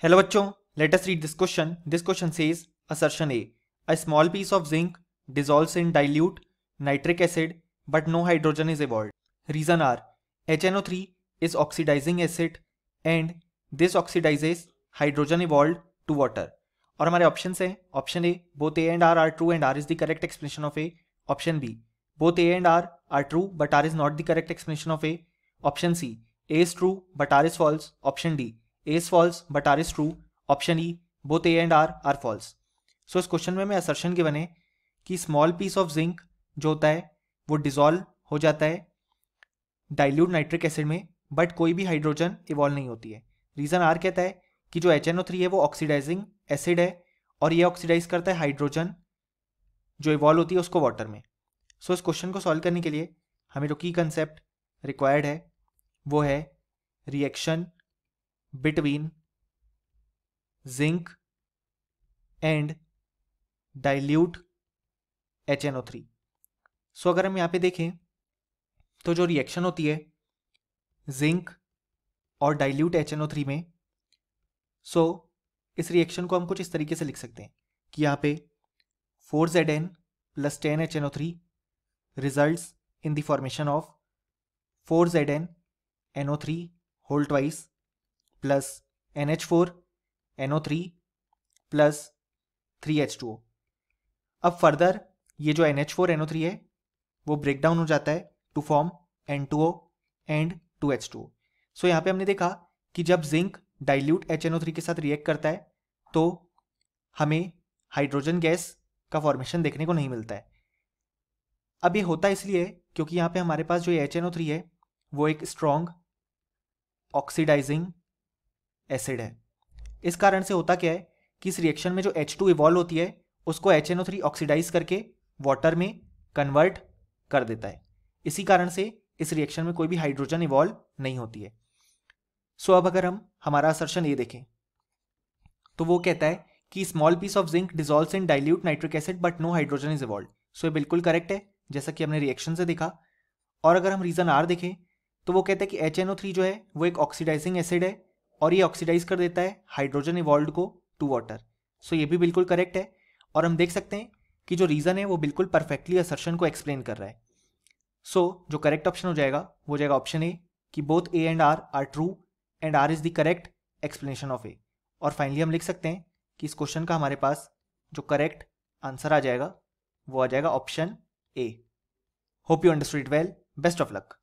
Hello bachcho, let us read this question. This question says assertion A. A small piece of zinc dissolves in dilute nitric acid but no hydrogen is evolved. Reason are HNO3 is oxidizing acid and this oxidizes hydrogen evolved to water. और हमारे options हैं option A both A and R are true and R is the correct explanation of A. Option B both A and R are true but R is not the correct explanation of A. Option C, A is true but R is false. Option D, A is false but R is true. Option E, both A and R are false. So इस question में assertion given है कि small piece of zinc जो होता है वो dissolve हो जाता है डाइल्यूट नाइट्रिक एसिड में बट कोई भी हाइड्रोजन इवॉल्व नहीं होती है. रीज़न आर कहता है कि जो HNO3 है वो ऑक्सीडाइजिंग एसिड है और ये ऑक्सीडाइज करता है हाइड्रोजन जो इवॉल्व होती है उसको वाटर में. सो इस क्वेश्चन को सॉल्व करने के लिए हमें जो की कंसेप्ट रिक्वायर्ड है वो है reaction between zinc and dilute HNO3. सो अगर हम यहाँ पे देखें तो जो रिएक्शन होती है जिंक और डाइल्यूट HNO3 में, सो इस रिएक्शन को हम कुछ इस तरीके से लिख सकते हैं कि यहाँ पे 4Zn plus 10HNO3 results in the formation of 4Zn NO3 whole twice plus NH4 NO3 plus 3H2O. अब फर्दर ये जो NH4 NO3 है वो ब्रेक डाउन हो जाता है to form N2O and 2H2O. सो यहाँ पे हमने देखा कि जब जिंक डाइल्यूट HNO3 के साथ रिएक्ट करता है तो हमें हाइड्रोजन गैस का फॉर्मेशन देखने को नहीं मिलता है. अब ये होता इसलिए क्योंकि यहाँ पे हमारे पास जो HNO3 है वो एक स्ट्रॉन्ग ऑक्सीडाइजिंग एसिड है. इस कारण से होता क्या है कि इस रिएक्शन में जो H2 इवॉल्व होती है उसको HNO3 ऑक्सीडाइज करके वाटर में कन्वर्ट कर देता है. इसी कारण से इस रिएक्शन में कोई भी हाइड्रोजन इवॉल्व नहीं होती है. सो अब अगर हम हमारा असर्शन ये देखें तो वो कहता है कि small piece of zinc dissolves in dilute nitric acid but no hydrogen is evolved. So ये बिल्कुल करेक्ट है जैसा कि हमने रिएक्शन से देखा. और अगर हम रीजन आर देखें तो वो कहता है कि HNO3 जो है वो एक ऑक्सीडाइजिंग एसिड है और ये ऑक्सीडाइज कर देता है हाइड्रोजन इवॉल्व्ड को टू वाटर. सो ये भी बिल्कुल करेक्ट है और हम देख सकते हैं कि जो रीजन है वो बिल्कुल परफेक्टली असर्शन को एक्सप्लेन कर रहा है. सो जो करेक्ट ऑप्शन हो जाएगा वो जाएगा ऑप्शन ए कि both A and R are true and R is the correct explanation of A. और फाइनली हम लिख सकते हैं कि इस क्वेश्चन का हमारे पास जो करेक्ट आंसर आ जाएगा वो आ जाएगा option A. Hope you understood it well. Best of luck.